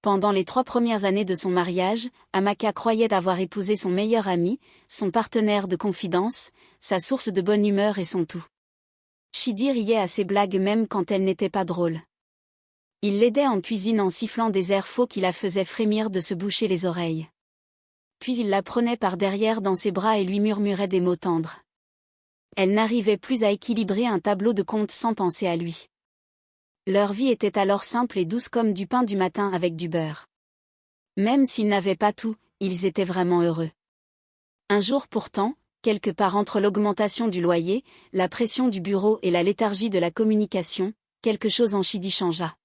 Pendant les 3 premières années de son mariage, Amaka croyait avoir épousé son meilleur ami, son partenaire de confidence, sa source de bonne humeur et son tout. Chidi riait à ses blagues même quand elles n'étaient pas drôles. Il l'aidait en cuisine en sifflant des airs faux qui la faisaient frémir de se boucher les oreilles. Puis il la prenait par derrière dans ses bras et lui murmurait des mots tendres. Elle n'arrivait plus à équilibrer un tableau de contes sans penser à lui. Leur vie était alors simple et douce comme du pain du matin avec du beurre. Même s'ils n'avaient pas tout, ils étaient vraiment heureux. Un jour pourtant, quelque part entre l'augmentation du loyer, la pression du bureau et la léthargie de la communication, quelque chose en Chidi changea.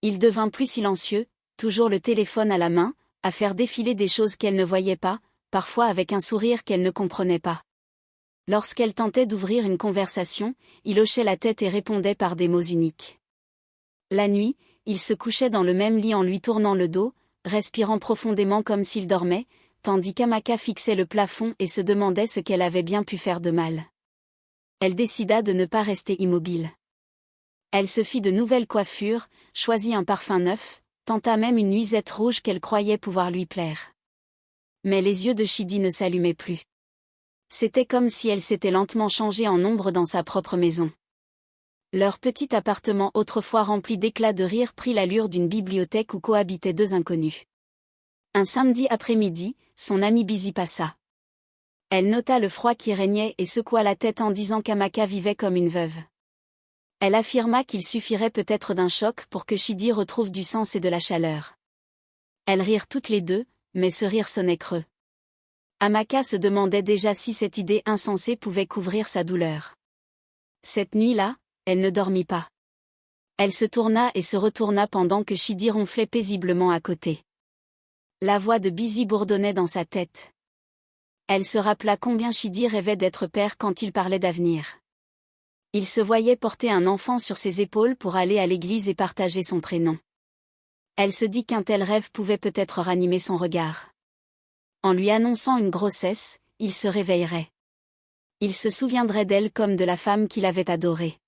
Il devint plus silencieux, toujours le téléphone à la main, à faire défiler des choses qu'elle ne voyait pas, parfois avec un sourire qu'elle ne comprenait pas. Lorsqu'elle tentait d'ouvrir une conversation, il hochait la tête et répondait par des mots uniques. La nuit, il se couchait dans le même lit en lui tournant le dos, respirant profondément comme s'il dormait, tandis qu'Amaka fixait le plafond et se demandait ce qu'elle avait bien pu faire de mal. Elle décida de ne pas rester immobile. Elle se fit de nouvelles coiffures, choisit un parfum neuf, tenta même une nuisette rouge qu'elle croyait pouvoir lui plaire. Mais les yeux de Chidi ne s'allumaient plus. C'était comme si elle s'était lentement changée en ombre dans sa propre maison. Leur petit appartement autrefois rempli d'éclats de rire prit l'allure d'une bibliothèque où cohabitaient 2 inconnus. Un samedi après-midi, son amie Busy passa. Elle nota le froid qui régnait et secoua la tête en disant qu'Amaka vivait comme une veuve. Elle affirma qu'il suffirait peut-être d'un choc pour que Chidi retrouve du sens et de la chaleur. Elles rirent toutes les deux, mais ce rire sonnait creux. Amaka se demandait déjà si cette idée insensée pouvait couvrir sa douleur. Cette nuit-là, elle ne dormit pas. Elle se tourna et se retourna pendant que Chidi ronflait paisiblement à côté. La voix de Busy bourdonnait dans sa tête. Elle se rappela combien Chidi rêvait d'être père quand il parlait d'avenir. Il se voyait porter un enfant sur ses épaules pour aller à l'église et partager son prénom. Elle se dit qu'un tel rêve pouvait peut-être ranimer son regard. En lui annonçant une grossesse, il se réveillerait. Il se souviendrait d'elle comme de la femme qu'il avait adorée.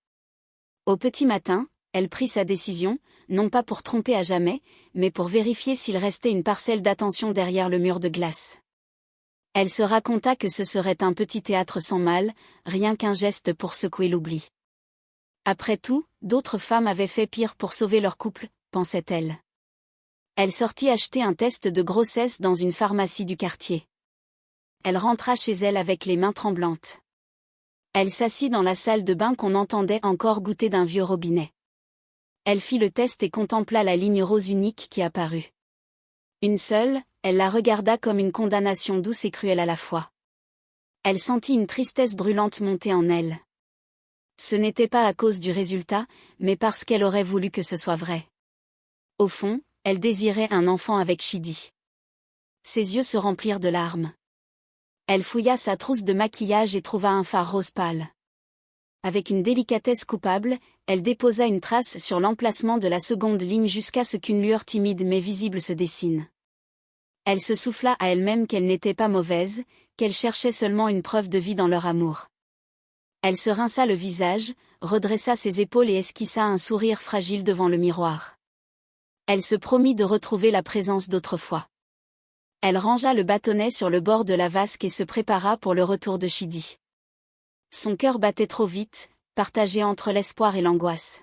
Au petit matin, elle prit sa décision, non pas pour tromper à jamais, mais pour vérifier s'il restait une parcelle d'attention derrière le mur de glace. Elle se raconta que ce serait un petit théâtre sans mal, rien qu'un geste pour secouer l'oubli. Après tout, d'autres femmes avaient fait pire pour sauver leur couple, pensait-elle. Elle sortit acheter un test de grossesse dans une pharmacie du quartier. Elle rentra chez elle avec les mains tremblantes. Elle s'assit dans la salle de bain qu'on entendait encore goûter d'un vieux robinet. Elle fit le test et contempla la ligne rose unique qui apparut. Une seule, elle la regarda comme une condamnation douce et cruelle à la fois. Elle sentit une tristesse brûlante monter en elle. Ce n'était pas à cause du résultat, mais parce qu'elle aurait voulu que ce soit vrai. Au fond, elle désirait un enfant avec Chidi. Ses yeux se remplirent de larmes. Elle fouilla sa trousse de maquillage et trouva un fard rose pâle. Avec une délicatesse coupable, elle déposa une trace sur l'emplacement de la seconde ligne jusqu'à ce qu'une lueur timide mais visible se dessine. Elle se souffla à elle-même qu'elle n'était pas mauvaise, qu'elle cherchait seulement une preuve de vie dans leur amour. Elle se rinça le visage, redressa ses épaules et esquissa un sourire fragile devant le miroir. Elle se promit de retrouver la présence d'autrefois. Elle rangea le bâtonnet sur le bord de la vasque et se prépara pour le retour de Chidi. Son cœur battait trop vite, partagé entre l'espoir et l'angoisse.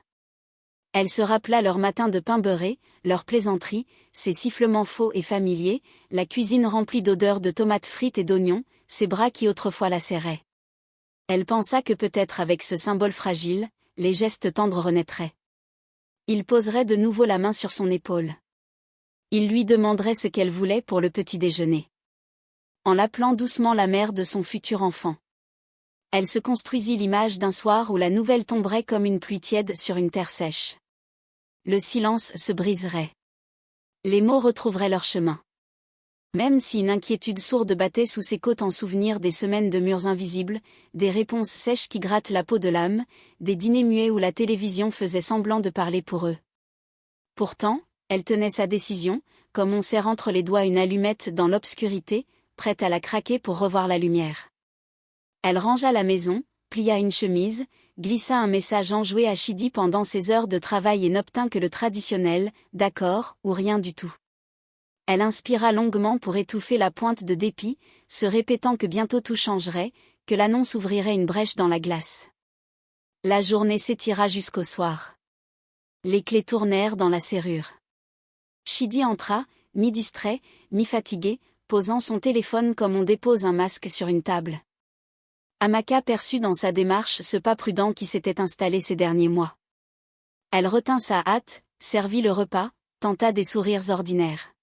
Elle se rappela leur matin de pain beurré, leurs plaisanteries, ses sifflements faux et familiers, la cuisine remplie d'odeurs de tomates frites et d'oignons, ses bras qui autrefois la serraient. Elle pensa que peut-être avec ce symbole fragile, les gestes tendres renaîtraient. Il poserait de nouveau la main sur son épaule. Il lui demanderait ce qu'elle voulait pour le petit déjeuner. En l'appelant doucement la mère de son futur enfant. Elle se construisit l'image d'un soir où la nouvelle tomberait comme une pluie tiède sur une terre sèche. Le silence se briserait. Les mots retrouveraient leur chemin. Même si une inquiétude sourde battait sous ses côtes en souvenir des semaines de murs invisibles, des réponses sèches qui grattent la peau de l'âme, des dîners muets où la télévision faisait semblant de parler pour eux. Pourtant, elle tenait sa décision, comme on serre entre les doigts une allumette dans l'obscurité, prête à la craquer pour revoir la lumière. Elle rangea la maison, plia une chemise, glissa un message enjoué à Chidi pendant ses heures de travail et n'obtint que le traditionnel « d'accord » ou rien du tout. Elle inspira longuement pour étouffer la pointe de dépit, se répétant que bientôt tout changerait, que l'annonce ouvrirait une brèche dans la glace. La journée s'étira jusqu'au soir. Les clés tournèrent dans la serrure. Chidi entra, mi-distrait, mi-fatigué, posant son téléphone comme on dépose un masque sur une table. Amaka perçut dans sa démarche ce pas prudent qui s'était installé ces derniers mois. Elle retint sa hâte, servit le repas, tenta des sourires ordinaires.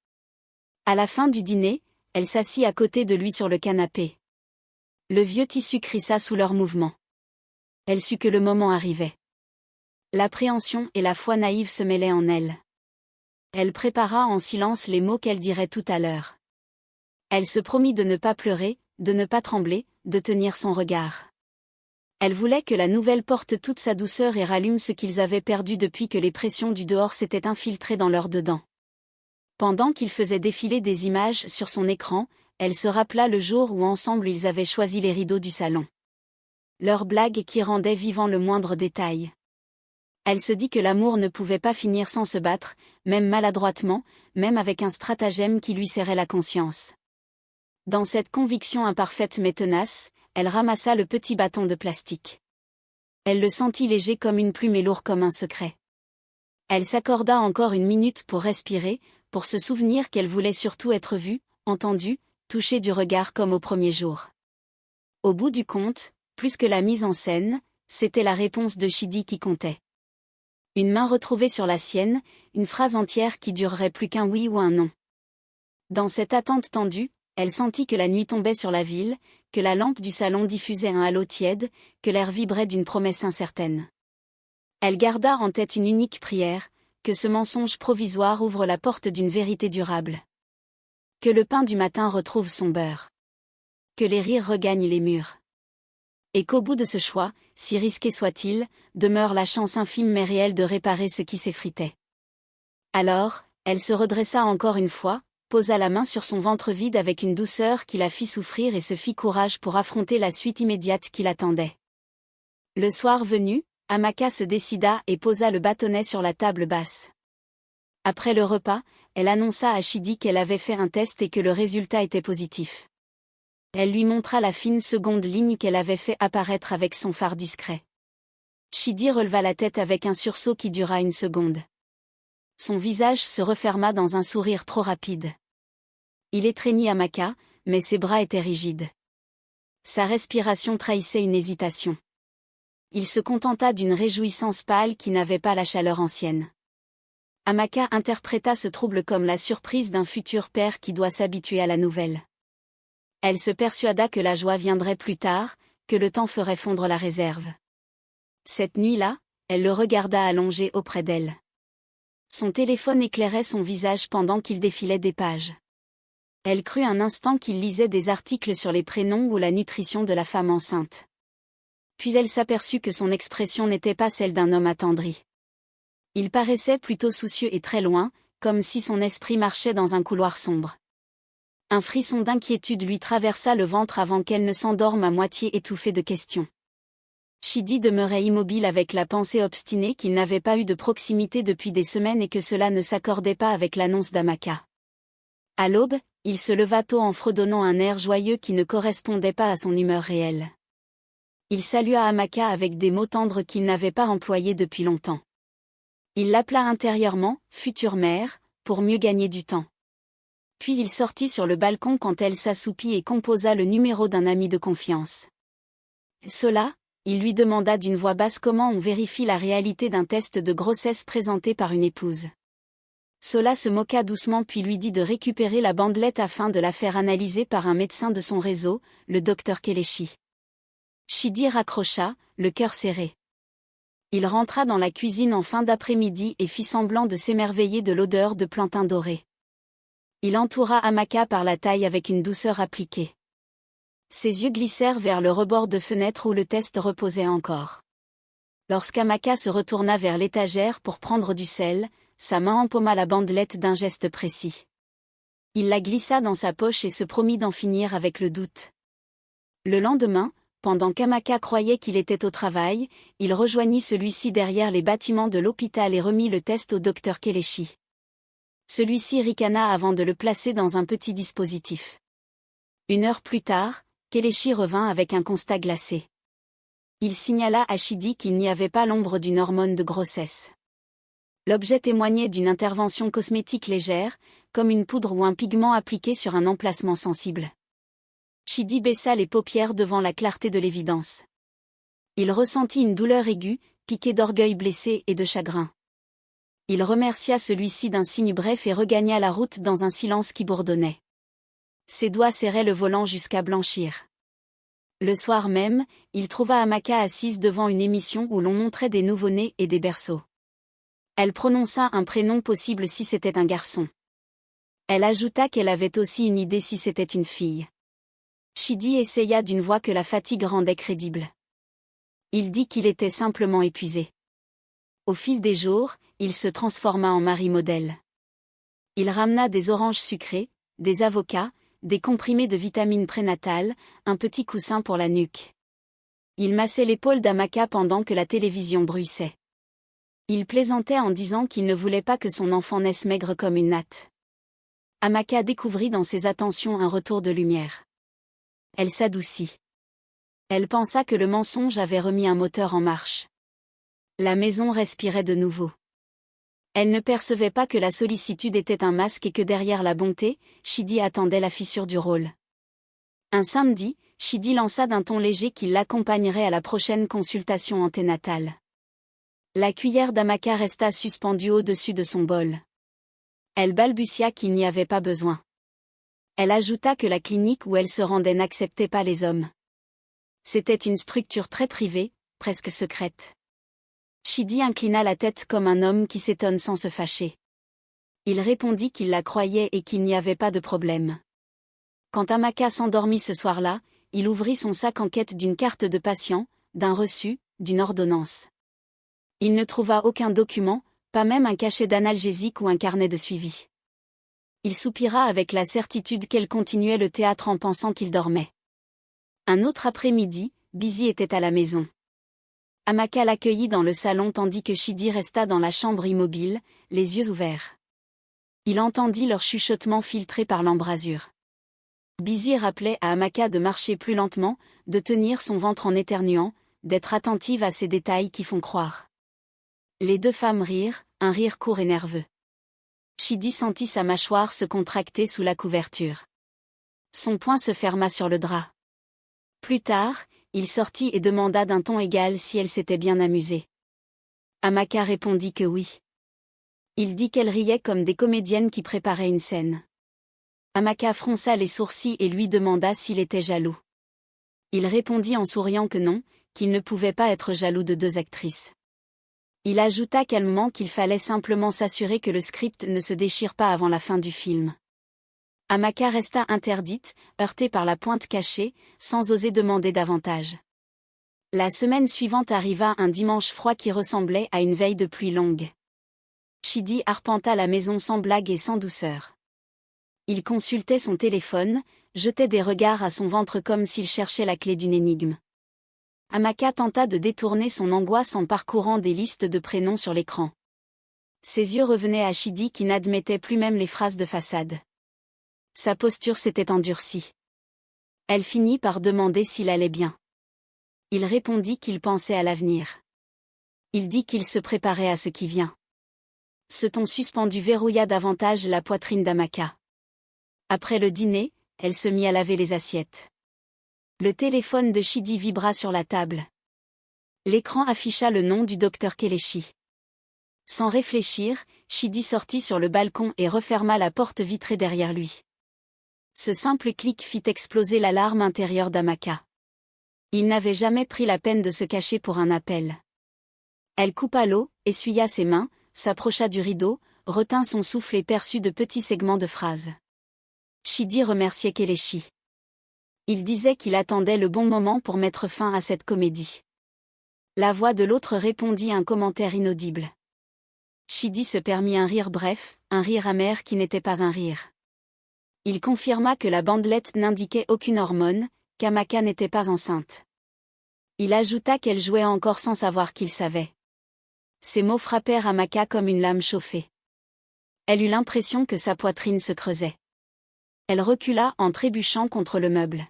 À la fin du dîner, elle s'assit à côté de lui sur le canapé. Le vieux tissu crissa sous leurs mouvements. Elle sut que le moment arrivait. L'appréhension et la foi naïve se mêlaient en elle. Elle prépara en silence les mots qu'elle dirait tout à l'heure. Elle se promit de ne pas pleurer, de ne pas trembler, de tenir son regard. Elle voulait que la nouvelle porte toute sa douceur et rallume ce qu'ils avaient perdu depuis que les pressions du dehors s'étaient infiltrées dans leur dedans. Pendant qu'il faisait défiler des images sur son écran, elle se rappela le jour où ensemble ils avaient choisi les rideaux du salon. Leurs blagues qui rendaient vivant le moindre détail. Elle se dit que l'amour ne pouvait pas finir sans se battre, même maladroitement, même avec un stratagème qui lui serrait la conscience. Dans cette conviction imparfaite mais tenace, elle ramassa le petit bâton de plastique. Elle le sentit léger comme une plume et lourd comme un secret. Elle s'accorda encore une minute pour respirer, pour se souvenir qu'elle voulait surtout être vue, entendue, touchée du regard comme au premier jour. Au bout du compte, plus que la mise en scène, c'était la réponse de Chidi qui comptait. Une main retrouvée sur la sienne, une phrase entière qui durerait plus qu'un oui ou un non. Dans cette attente tendue, elle sentit que la nuit tombait sur la ville, que la lampe du salon diffusait un halo tiède, que l'air vibrait d'une promesse incertaine. Elle garda en tête une unique prière, que ce mensonge provisoire ouvre la porte d'une vérité durable. Que le pain du matin retrouve son beurre. Que les rires regagnent les murs. Et qu'au bout de ce choix, si risqué soit-il, demeure la chance infime mais réelle de réparer ce qui s'effritait. Alors, elle se redressa encore une fois, posa la main sur son ventre vide avec une douceur qui la fit souffrir et se fit courage pour affronter la suite immédiate qui l'attendait. Le soir venu, Amaka se décida et posa le bâtonnet sur la table basse. Après le repas, elle annonça à Chidi qu'elle avait fait un test et que le résultat était positif. Elle lui montra la fine seconde ligne qu'elle avait fait apparaître avec son phare discret. Chidi releva la tête avec un sursaut qui dura une seconde. Son visage se referma dans un sourire trop rapide. Il étreignit Amaka, mais ses bras étaient rigides. Sa respiration trahissait une hésitation. Il se contenta d'une réjouissance pâle qui n'avait pas la chaleur ancienne. Amaka interpréta ce trouble comme la surprise d'un futur père qui doit s'habituer à la nouvelle. Elle se persuada que la joie viendrait plus tard, que le temps ferait fondre la réserve. Cette nuit-là, elle le regarda allongé auprès d'elle. Son téléphone éclairait son visage pendant qu'il défilait des pages. Elle crut un instant qu'il lisait des articles sur les prénoms ou la nutrition de la femme enceinte. Puis elle s'aperçut que son expression n'était pas celle d'un homme attendri. Il paraissait plutôt soucieux et très loin, comme si son esprit marchait dans un couloir sombre. Un frisson d'inquiétude lui traversa le ventre avant qu'elle ne s'endorme à moitié étouffée de questions. Chidi demeurait immobile avec la pensée obstinée qu'il n'avait pas eu de proximité depuis des semaines et que cela ne s'accordait pas avec l'annonce d'Amaka. À l'aube, il se leva tôt en fredonnant un air joyeux qui ne correspondait pas à son humeur réelle. Il salua Amaka avec des mots tendres qu'il n'avait pas employés depuis longtemps. Il l'appela intérieurement « future mère » pour mieux gagner du temps. Puis il sortit sur le balcon quand elle s'assoupit et composa le numéro d'un ami de confiance. Cela, il lui demanda d'une voix basse comment on vérifie la réalité d'un test de grossesse présenté par une épouse. Sola se moqua doucement puis lui dit de récupérer la bandelette afin de la faire analyser par un médecin de son réseau, le docteur Kelechi. Chidi raccrocha, le cœur serré. Il rentra dans la cuisine en fin d'après-midi et fit semblant de s'émerveiller de l'odeur de plantain doré. Il entoura Amaka par la taille avec une douceur appliquée. Ses yeux glissèrent vers le rebord de fenêtre où le test reposait encore. Lorsqu'Amaka se retourna vers l'étagère pour prendre du sel, sa main empauma la bandelette d'un geste précis. Il la glissa dans sa poche et se promit d'en finir avec le doute. Le lendemain, Pendant qu'Amaka croyait qu'il était au travail, il rejoignit celui-ci derrière les bâtiments de l'hôpital et remit le test au docteur Kelechi. Celui-ci ricana avant de le placer dans un petit dispositif. 1 heure plus tard, Kelechi revint avec un constat glacé. Il signala à Chidi qu'il n'y avait pas l'ombre d'une hormone de grossesse. L'objet témoignait d'une intervention cosmétique légère, comme une poudre ou un pigment appliqué sur un emplacement sensible. Chidi baissa les paupières devant la clarté de l'évidence. Il ressentit une douleur aiguë, piquée d'orgueil blessé et de chagrin. Il remercia celui-ci d'un signe bref et regagna la route dans un silence qui bourdonnait. Ses doigts serraient le volant jusqu'à blanchir. Le soir même, il trouva Amaka assise devant une émission où l'on montrait des nouveau-nés et des berceaux. Elle prononça un prénom possible si c'était un garçon. Elle ajouta qu'elle avait aussi une idée si c'était une fille. Chidi essaya d'une voix que la fatigue rendait crédible. Il dit qu'il était simplement épuisé. Au fil des jours, il se transforma en mari modèle. Il ramena des oranges sucrées, des avocats, des comprimés de vitamines prénatales, un petit coussin pour la nuque. Il massait l'épaule d'Amaka pendant que la télévision bruissait. Il plaisantait en disant qu'il ne voulait pas que son enfant naisse maigre comme une natte. Amaka découvrit dans ses attentions un retour de lumière. Elle s'adoucit. Elle pensa que le mensonge avait remis un moteur en marche. La maison respirait de nouveau. Elle ne percevait pas que la sollicitude était un masque et que derrière la bonté, Chidi attendait la fissure du rôle. Un samedi, Chidi lança d'un ton léger qu'il l'accompagnerait à la prochaine consultation anténatale. La cuillère d'Amaka resta suspendue au-dessus de son bol. Elle balbutia qu'il n'y avait pas besoin. Elle ajouta que la clinique où elle se rendait n'acceptait pas les hommes. C'était une structure très privée, presque secrète. Chidi inclina la tête comme un homme qui s'étonne sans se fâcher. Il répondit qu'il la croyait et qu'il n'y avait pas de problème. Quand Amaka s'endormit ce soir-là, il ouvrit son sac en quête d'une carte de patient, d'un reçu, d'une ordonnance. Il ne trouva aucun document, pas même un cachet d'analgésique ou un carnet de suivi. Il soupira avec la certitude qu'elle continuait le théâtre en pensant qu'il dormait. Un autre après-midi, Busy était à la maison. Amaka l'accueillit dans le salon tandis que Chidi resta dans la chambre immobile, les yeux ouverts. Il entendit leur chuchotement filtré par l'embrasure. Busy rappelait à Amaka de marcher plus lentement, de tenir son ventre en éternuant, d'être attentive à ces détails qui font croire. Les deux femmes rirent, un rire court et nerveux. Chidi sentit sa mâchoire se contracter sous la couverture. Son poing se ferma sur le drap. Plus tard, il sortit et demanda d'un ton égal si elle s'était bien amusée. Amaka répondit que oui. Il dit qu'elle riait comme des comédiennes qui préparaient une scène. Amaka fronça les sourcils et lui demanda s'il était jaloux. Il répondit en souriant que non, qu'il ne pouvait pas être jaloux de deux actrices. Il ajouta calmement qu'il fallait simplement s'assurer que le script ne se déchire pas avant la fin du film. Amaka resta interdite, heurtée par la pointe cachée, sans oser demander davantage. La semaine suivante arriva un dimanche froid qui ressemblait à une veille de pluie longue. Chidi arpenta la maison sans blague et sans douceur. Il consultait son téléphone, jetait des regards à son ventre comme s'il cherchait la clé d'une énigme. Amaka tenta de détourner son angoisse en parcourant des listes de prénoms sur l'écran. Ses yeux revenaient à Chidi qui n'admettait plus même les phrases de façade. Sa posture s'était endurcie. Elle finit par demander s'il allait bien. Il répondit qu'il pensait à l'avenir. Il dit qu'il se préparait à ce qui vient. Ce ton suspendu verrouilla davantage la poitrine d'Amaka. Après le dîner, elle se mit à laver les assiettes. Le téléphone de Chidi vibra sur la table. L'écran afficha le nom du docteur Kelechi. Sans réfléchir, Chidi sortit sur le balcon et referma la porte vitrée derrière lui. Ce simple clic fit exploser l'alarme intérieure d'Amaka. Il n'avait jamais pris la peine de se cacher pour un appel. Elle coupa l'eau, essuya ses mains, s'approcha du rideau, retint son souffle et perçut de petits segments de phrases. Chidi remerciait Kelechi. Il disait qu'il attendait le bon moment pour mettre fin à cette comédie. La voix de l'autre répondit un commentaire inaudible. Chidi se permit un rire bref, un rire amer qui n'était pas un rire. Il confirma que la bandelette n'indiquait aucune hormone, qu'Amaka n'était pas enceinte. Il ajouta qu'elle jouait encore sans savoir qu'il savait. Ces mots frappèrent Amaka comme une lame chauffée. Elle eut l'impression que sa poitrine se creusait. Elle recula en trébuchant contre le meuble.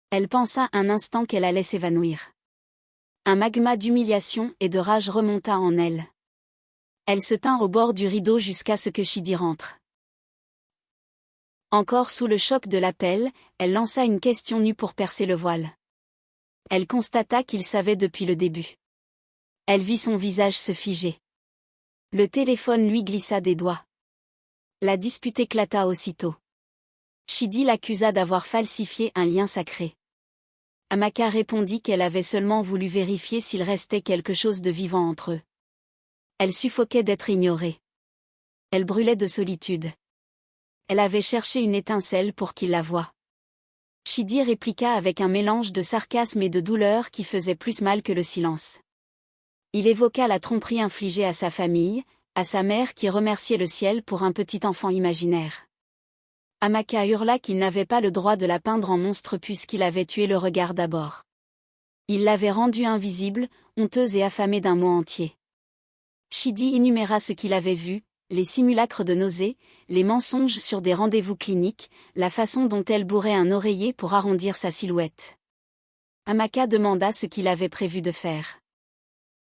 Elle pensa un instant qu'elle allait s'évanouir. Un magma d'humiliation et de rage remonta en elle. Elle se tint au bord du rideau jusqu'à ce que Chidi rentre. Encore sous le choc de l'appel, elle lança une question nue pour percer le voile. Elle constata qu'il savait depuis le début. Elle vit son visage se figer. Le téléphone lui glissa des doigts. La dispute éclata aussitôt. Chidi l'accusa d'avoir falsifié un lien sacré. Amaka répondit qu'elle avait seulement voulu vérifier s'il restait quelque chose de vivant entre eux. Elle suffoquait d'être ignorée. Elle brûlait de solitude. Elle avait cherché une étincelle pour qu'il la voie. Chidi répliqua avec un mélange de sarcasme et de douleur qui faisait plus mal que le silence. Il évoqua la tromperie infligée à sa famille, à sa mère qui remerciait le ciel pour un petit enfant imaginaire. Amaka hurla qu'il n'avait pas le droit de la peindre en monstre puisqu'il avait tué le regard d'abord. Il l'avait rendue invisible, honteuse et affamée d'un mot entier. Chidi énuméra ce qu'il avait vu, les simulacres de nausées, les mensonges sur des rendez-vous cliniques, la façon dont elle bourrait un oreiller pour arrondir sa silhouette. Amaka demanda ce qu'il avait prévu de faire.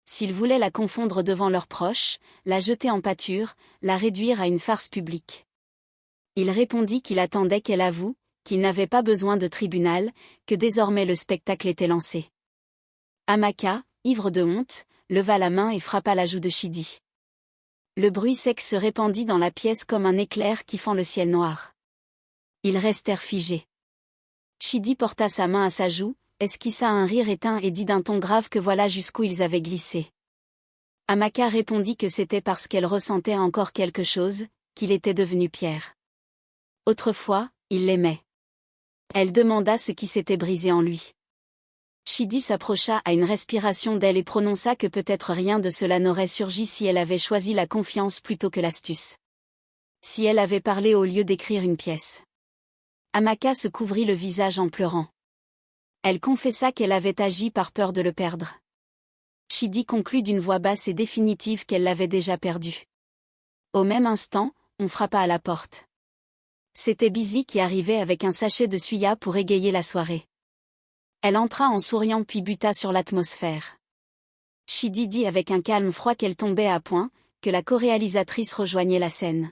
S'il voulait la confondre devant leurs proches, la jeter en pâture, la réduire à une farce publique. Il répondit qu'il attendait qu'elle avoue, qu'il n'avait pas besoin de tribunal, que désormais le spectacle était lancé. Amaka, ivre de honte, leva la main et frappa la joue de Chidi. Le bruit sec se répandit dans la pièce comme un éclair qui fend le ciel noir. Ils restèrent figés. Chidi porta sa main à sa joue, esquissa un rire éteint et dit d'un ton grave que voilà jusqu'où ils avaient glissé. Amaka répondit que c'était parce qu'elle ressentait encore quelque chose, qu'il était devenu pierre. Autrefois, il l'aimait. Elle demanda ce qui s'était brisé en lui. Chidi s'approcha à une respiration d'elle et prononça que peut-être rien de cela n'aurait surgi si elle avait choisi la confiance plutôt que l'astuce. Si elle avait parlé au lieu d'écrire une pièce. Amaka se couvrit le visage en pleurant. Elle confessa qu'elle avait agi par peur de le perdre. Chidi conclut d'une voix basse et définitive qu'elle l'avait déjà perdu. Au même instant, on frappa à la porte. C'était Busy qui arrivait avec un sachet de suya pour égayer la soirée. Elle entra en souriant puis buta sur l'atmosphère. Chidi dit avec un calme froid qu'elle tombait à point, que la co-réalisatrice rejoignait la scène.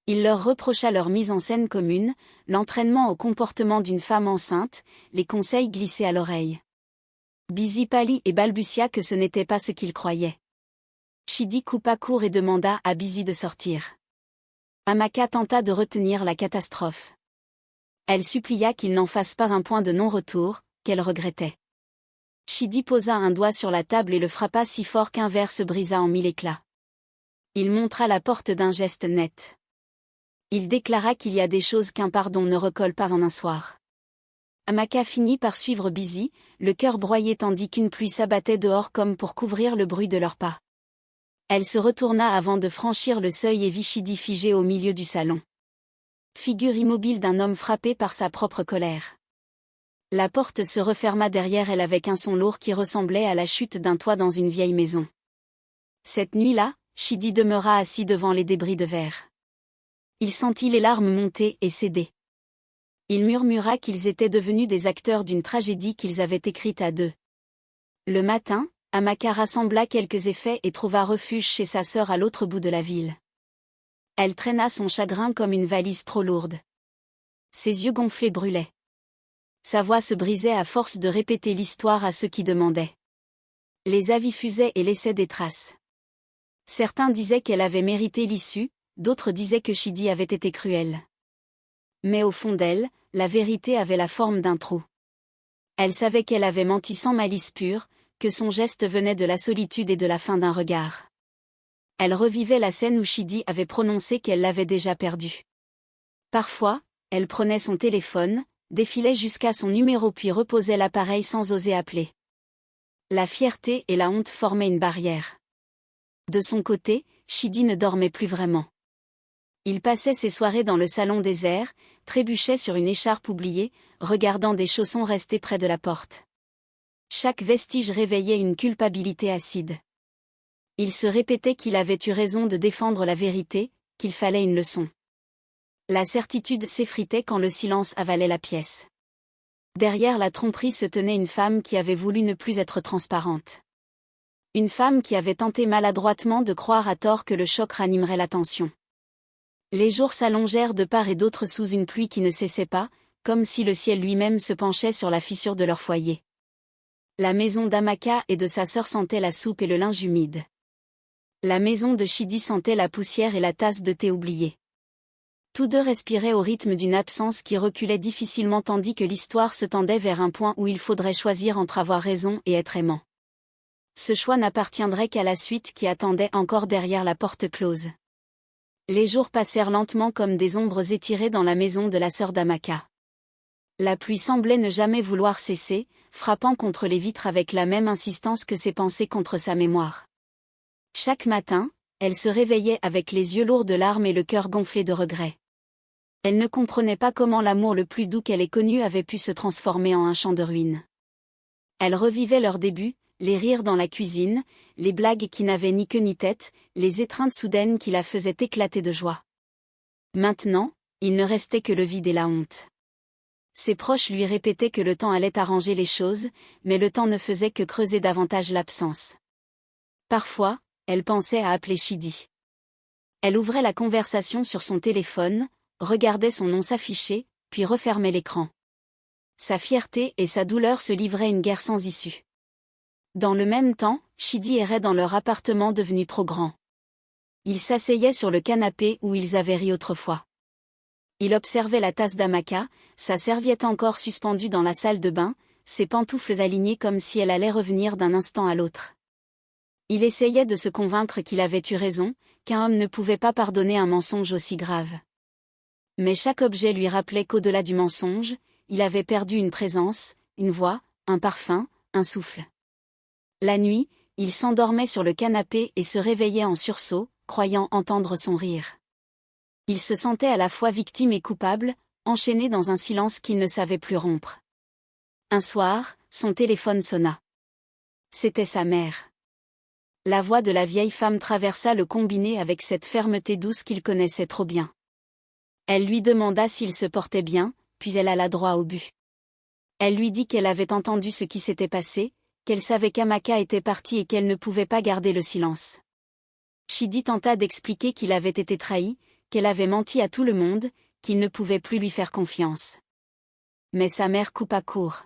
Il leur reprocha leur mise en scène commune, l'entraînement au comportement d'une femme enceinte, les conseils glissés à l'oreille. Busy pâlit et balbutia que ce n'était pas ce qu'il croyait. Chidi coupa court et demanda à Busy de sortir. Amaka tenta de retenir la catastrophe. Elle supplia qu'il n'en fasse pas un point de non-retour, qu'elle regrettait. Chidi posa un doigt sur la table et le frappa si fort qu'un verre se brisa en mille éclats. Il montra la porte d'un geste net. Il déclara qu'il y a des choses qu'un pardon ne recolle pas en un soir. Amaka finit par suivre Busy, le cœur broyé tandis qu'une pluie s'abattait dehors comme pour couvrir le bruit de leurs pas. Elle se retourna avant de franchir le seuil et vit Chidi figé au milieu du salon. Figure immobile d'un homme frappé par sa propre colère. La porte se referma derrière elle avec un son lourd qui ressemblait à la chute d'un toit dans une vieille maison. Cette nuit-là, Chidi demeura assis devant les débris de verre. Il sentit les larmes monter et céder. Il murmura qu'ils étaient devenus des acteurs d'une tragédie qu'ils avaient écrite à deux. Le matin, Amaka rassembla quelques effets et trouva refuge chez sa sœur à l'autre bout de la ville. Elle traîna son chagrin comme une valise trop lourde. Ses yeux gonflés brûlaient. Sa voix se brisait à force de répéter l'histoire à ceux qui demandaient. Les avis fusaient et laissaient des traces. Certains disaient qu'elle avait mérité l'issue, d'autres disaient que Chidi avait été cruel. Mais au fond d'elle, la vérité avait la forme d'un trou. Elle savait qu'elle avait menti sans malice pure, que son geste venait de la solitude et de la fin d'un regard. Elle revivait la scène où Chidi avait prononcé qu'elle l'avait déjà perdu. Parfois, elle prenait son téléphone, défilait jusqu'à son numéro puis reposait l'appareil sans oser appeler. La fierté et la honte formaient une barrière. De son côté, Chidi ne dormait plus vraiment. Il passait ses soirées dans le salon désert, trébuchait sur une écharpe oubliée, regardant des chaussons restés près de la porte. Chaque vestige réveillait une culpabilité acide. Il se répétait qu'il avait eu raison de défendre la vérité, qu'il fallait une leçon. La certitude s'effritait quand le silence avalait la pièce. Derrière la tromperie se tenait une femme qui avait voulu ne plus être transparente. Une femme qui avait tenté maladroitement de croire à tort que le choc ranimerait la tension. Les jours s'allongèrent de part et d'autre sous une pluie qui ne cessait pas, comme si le ciel lui-même se penchait sur la fissure de leur foyer. La maison d'Amaka et de sa sœur sentait la soupe et le linge humide. La maison de Chidi sentait la poussière et la tasse de thé oubliée. Tous deux respiraient au rythme d'une absence qui reculait difficilement tandis que l'histoire se tendait vers un point où il faudrait choisir entre avoir raison et être aimant. Ce choix n'appartiendrait qu'à la suite qui attendait encore derrière la porte close. Les jours passèrent lentement comme des ombres étirées dans la maison de la sœur d'Amaka. La pluie semblait ne jamais vouloir cesser, frappant contre les vitres avec la même insistance que ses pensées contre sa mémoire. Chaque matin, elle se réveillait avec les yeux lourds de larmes et le cœur gonflé de regrets. Elle ne comprenait pas comment l'amour le plus doux qu'elle ait connu avait pu se transformer en un champ de ruines. Elle revivait leurs débuts, les rires dans la cuisine, les blagues qui n'avaient ni queue ni tête, les étreintes soudaines qui la faisaient éclater de joie. Maintenant, il ne restait que le vide et la honte. Ses proches lui répétaient que le temps allait arranger les choses, mais le temps ne faisait que creuser davantage l'absence. Parfois, elle pensait à appeler Chidi. Elle ouvrait la conversation sur son téléphone, regardait son nom s'afficher, puis refermait l'écran. Sa fierté et sa douleur se livraient une guerre sans issue. Dans le même temps, Chidi errait dans leur appartement devenu trop grand. Il s'asseyait sur le canapé où ils avaient ri autrefois. Il observait la tasse d'Amaka, sa serviette encore suspendue dans la salle de bain, ses pantoufles alignées comme si elle allait revenir d'un instant à l'autre. Il essayait de se convaincre qu'il avait eu raison, qu'un homme ne pouvait pas pardonner un mensonge aussi grave. Mais chaque objet lui rappelait qu'au-delà du mensonge, il avait perdu une présence, une voix, un parfum, un souffle. La nuit, il s'endormait sur le canapé et se réveillait en sursaut, croyant entendre son rire. Il se sentait à la fois victime et coupable, enchaîné dans un silence qu'il ne savait plus rompre. Un soir, son téléphone sonna. C'était sa mère. La voix de la vieille femme traversa le combiné avec cette fermeté douce qu'il connaissait trop bien. Elle lui demanda s'il se portait bien, puis elle alla droit au but. Elle lui dit qu'elle avait entendu ce qui s'était passé, qu'elle savait qu'Amaka était partie et qu'elle ne pouvait pas garder le silence. Chidi tenta d'expliquer qu'il avait été trahi, qu'elle avait menti à tout le monde, qu'il ne pouvait plus lui faire confiance. Mais sa mère coupa court.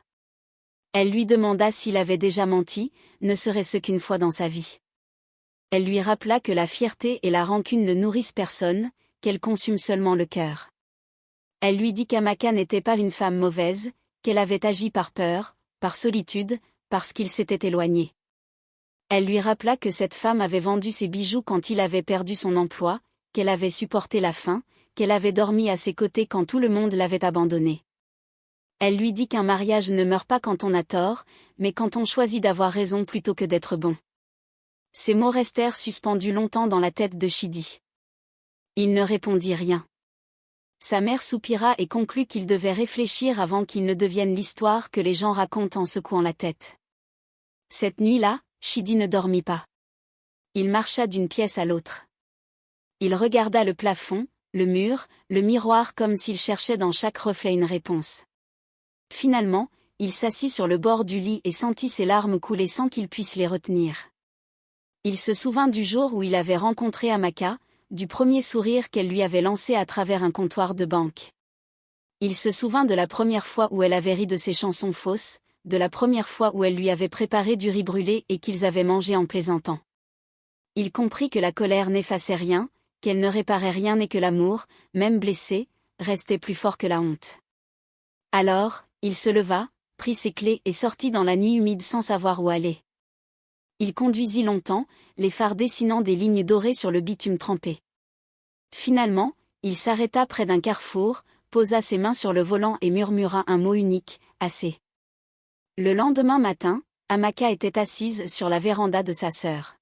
Elle lui demanda s'il avait déjà menti, ne serait-ce qu'une fois dans sa vie. Elle lui rappela que la fierté et la rancune ne nourrissent personne, qu'elles consument seulement le cœur. Elle lui dit qu'Amaka n'était pas une femme mauvaise, qu'elle avait agi par peur, par solitude, parce qu'il s'était éloigné. Elle lui rappela que cette femme avait vendu ses bijoux quand il avait perdu son emploi, qu'elle avait supporté la faim, qu'elle avait dormi à ses côtés quand tout le monde l'avait abandonnée. Elle lui dit qu'un mariage ne meurt pas quand on a tort, mais quand on choisit d'avoir raison plutôt que d'être bon. Ces mots restèrent suspendus longtemps dans la tête de Chidi. Il ne répondit rien. Sa mère soupira et conclut qu'il devait réfléchir avant qu'il ne devienne l'histoire que les gens racontent en secouant la tête. Cette nuit-là, Chidi ne dormit pas. Il marcha d'une pièce à l'autre. Il regarda le plafond, le mur, le miroir comme s'il cherchait dans chaque reflet une réponse. Finalement, il s'assit sur le bord du lit et sentit ses larmes couler sans qu'il puisse les retenir. Il se souvint du jour où il avait rencontré Amaka, du premier sourire qu'elle lui avait lancé à travers un comptoir de banque. Il se souvint de la première fois où elle avait ri de ses chansons fausses, de la première fois où elle lui avait préparé du riz brûlé et qu'ils avaient mangé en plaisantant. Il comprit que la colère n'effaçait rien, qu'elle ne réparait rien et que l'amour, même blessé, restait plus fort que la honte. Alors, il se leva, prit ses clés et sortit dans la nuit humide sans savoir où aller. Il conduisit longtemps, les phares dessinant des lignes dorées sur le bitume trempé. Finalement, il s'arrêta près d'un carrefour, posa ses mains sur le volant et murmura un mot unique, assez. Le lendemain matin, Amaka était assise sur la véranda de sa sœur.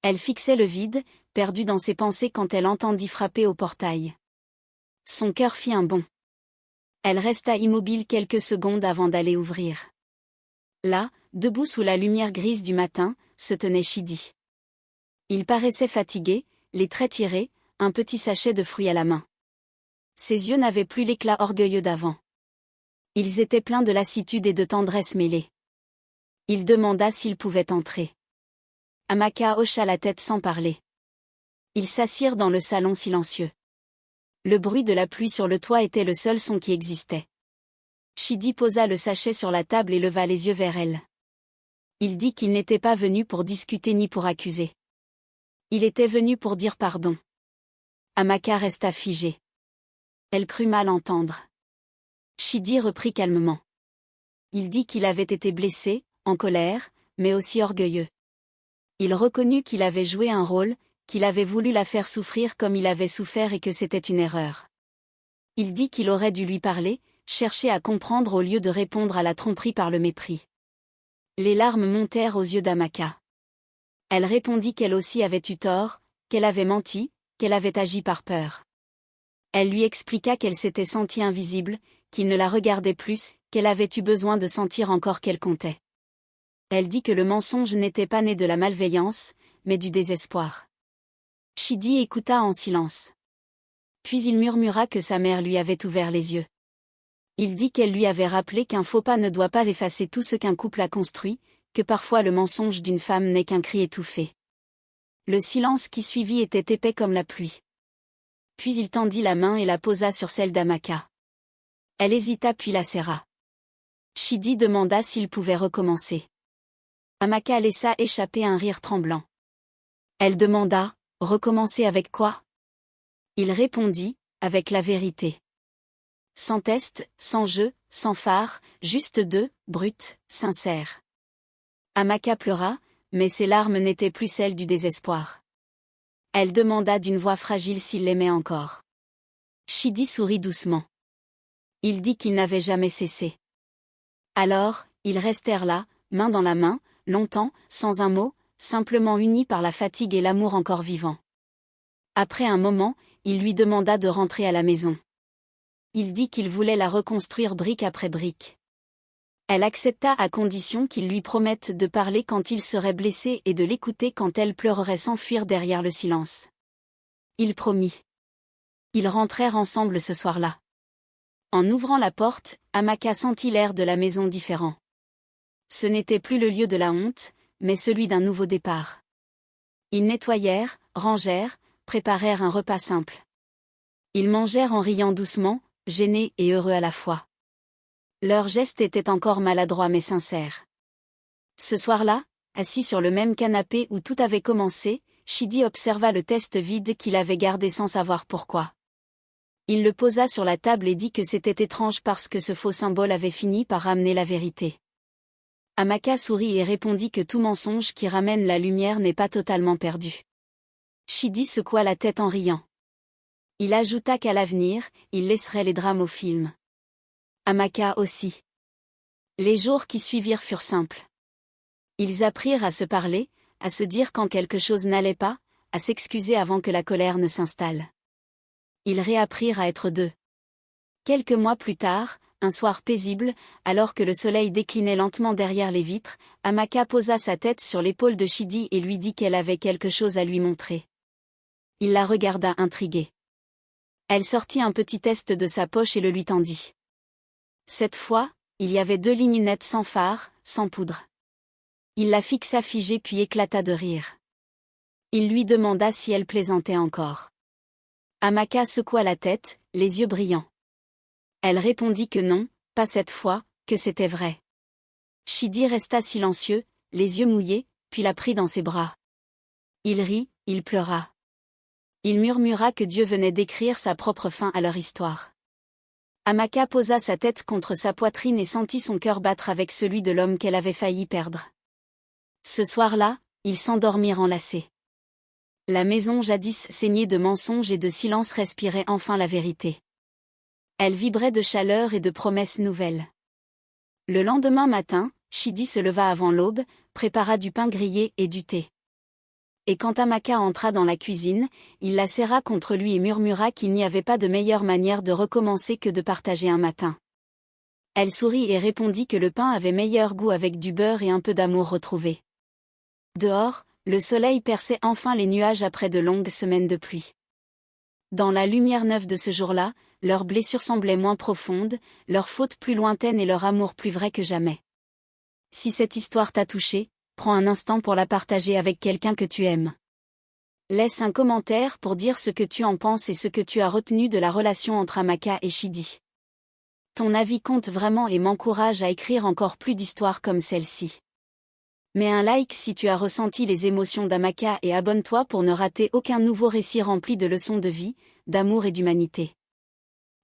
Elle fixait le vide, perdue dans ses pensées quand elle entendit frapper au portail. Son cœur fit un bond. Elle resta immobile quelques secondes avant d'aller ouvrir. Là, Debout sous la lumière grise du matin, se tenait Chidi. Il paraissait fatigué, les traits tirés, un petit sachet de fruits à la main. Ses yeux n'avaient plus l'éclat orgueilleux d'avant. Ils étaient pleins de lassitude et de tendresse mêlée. Il demanda s'il pouvait entrer. Amaka hocha la tête sans parler. Ils s'assirent dans le salon silencieux. Le bruit de la pluie sur le toit était le seul son qui existait. Chidi posa le sachet sur la table et leva les yeux vers elle. Il dit qu'il n'était pas venu pour discuter ni pour accuser. Il était venu pour dire pardon. Amaka resta figée. Elle crut mal entendre. Chidi reprit calmement. Il dit qu'il avait été blessé, en colère, mais aussi orgueilleux. Il reconnut qu'il avait joué un rôle, qu'il avait voulu la faire souffrir comme il avait souffert et que c'était une erreur. Il dit qu'il aurait dû lui parler, chercher à comprendre au lieu de répondre à la tromperie par le mépris. Les larmes montèrent aux yeux d'Amaka. Elle répondit qu'elle aussi avait eu tort, qu'elle avait menti, qu'elle avait agi par peur. Elle lui expliqua qu'elle s'était sentie invisible, qu'il ne la regardait plus, qu'elle avait eu besoin de sentir encore qu'elle comptait. Elle dit que le mensonge n'était pas né de la malveillance, mais du désespoir. Chidi écouta en silence. Puis il murmura que sa mère lui avait ouvert les yeux. Il dit qu'elle lui avait rappelé qu'un faux pas ne doit pas effacer tout ce qu'un couple a construit, que parfois le mensonge d'une femme n'est qu'un cri étouffé. Le silence qui suivit était épais comme la pluie. Puis il tendit la main et la posa sur celle d'Amaka. Elle hésita puis la serra. Chidi demanda s'il pouvait recommencer. Amaka laissa échapper un rire tremblant. Elle demanda, « Recommencer avec quoi ?» Il répondit, « Avec la vérité. » Sans test, sans jeu, sans phare, juste deux, brutes, sincères. Amaka pleura, mais ses larmes n'étaient plus celles du désespoir. Elle demanda d'une voix fragile s'il l'aimait encore. Chidi sourit doucement. Il dit qu'il n'avait jamais cessé. Alors, ils restèrent là, main dans la main, longtemps, sans un mot, simplement unis par la fatigue et l'amour encore vivant. Après un moment, il lui demanda de rentrer à la maison. Il dit qu'il voulait la reconstruire brique après brique. Elle accepta à condition qu'il lui promette de parler quand il serait blessé et de l'écouter quand elle pleurerait sans fuir derrière le silence. Il promit. Ils rentrèrent ensemble ce soir-là. En ouvrant la porte, Amaka sentit l'air de la maison différent. Ce n'était plus le lieu de la honte, mais celui d'un nouveau départ. Ils nettoyèrent, rangèrent, préparèrent un repas simple. Ils mangèrent en riant doucement, gênés et heureux à la fois. Leurs gestes étaient encore maladroits mais sincères. Ce soir-là, assis sur le même canapé où tout avait commencé, Chidi observa le test vide qu'il avait gardé sans savoir pourquoi. Il le posa sur la table et dit que c'était étrange parce que ce faux symbole avait fini par ramener la vérité. Amaka sourit et répondit que tout mensonge qui ramène la lumière n'est pas totalement perdu. Chidi secoua la tête en riant. Il ajouta qu'à l'avenir, il laisserait les drames au film. Amaka aussi. Les jours qui suivirent furent simples. Ils apprirent à se parler, à se dire quand quelque chose n'allait pas, à s'excuser avant que la colère ne s'installe. Ils réapprirent à être deux. Quelques mois plus tard, un soir paisible, alors que le soleil déclinait lentement derrière les vitres, Amaka posa sa tête sur l'épaule de Chidi et lui dit qu'elle avait quelque chose à lui montrer. Il la regarda intrigué. Elle sortit un petit test de sa poche et le lui tendit. Cette fois, il y avait 2 lignes nettes sans phare, sans poudre. Il la fixa figée puis éclata de rire. Il lui demanda si elle plaisantait encore. Amaka secoua la tête, les yeux brillants. Elle répondit que non, pas cette fois, que c'était vrai. Chidi resta silencieux, les yeux mouillés, puis la prit dans ses bras. Il rit, il pleura. Il murmura que Dieu venait d'écrire sa propre fin à leur histoire. Amaka posa sa tête contre sa poitrine et sentit son cœur battre avec celui de l'homme qu'elle avait failli perdre. Ce soir-là, ils s'endormirent enlacés. La maison jadis saignée de mensonges et de silence respirait enfin la vérité. Elle vibrait de chaleur et de promesses nouvelles. Le lendemain matin, Chidi se leva avant l'aube, prépara du pain grillé et du thé. Et quand Amaka entra dans la cuisine, il la serra contre lui et murmura qu'il n'y avait pas de meilleure manière de recommencer que de partager un matin. Elle sourit et répondit que le pain avait meilleur goût avec du beurre et un peu d'amour retrouvé. Dehors, le soleil perçait enfin les nuages après de longues semaines de pluie. Dans la lumière neuve de ce jour-là, leurs blessures semblaient moins profondes, leurs fautes plus lointaines et leur amour plus vrai que jamais. Si cette histoire t'a touché, prends un instant pour la partager avec quelqu'un que tu aimes. Laisse un commentaire pour dire ce que tu en penses et ce que tu as retenu de la relation entre Amaka et Chidi. Ton avis compte vraiment et m'encourage à écrire encore plus d'histoires comme celle-ci. Mets un like si tu as ressenti les émotions d'Amaka et abonne-toi pour ne rater aucun nouveau récit rempli de leçons de vie, d'amour et d'humanité.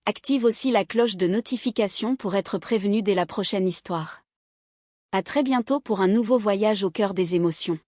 Active aussi la cloche de notification pour être prévenu dès la prochaine histoire. À très bientôt pour un nouveau voyage au cœur des émotions.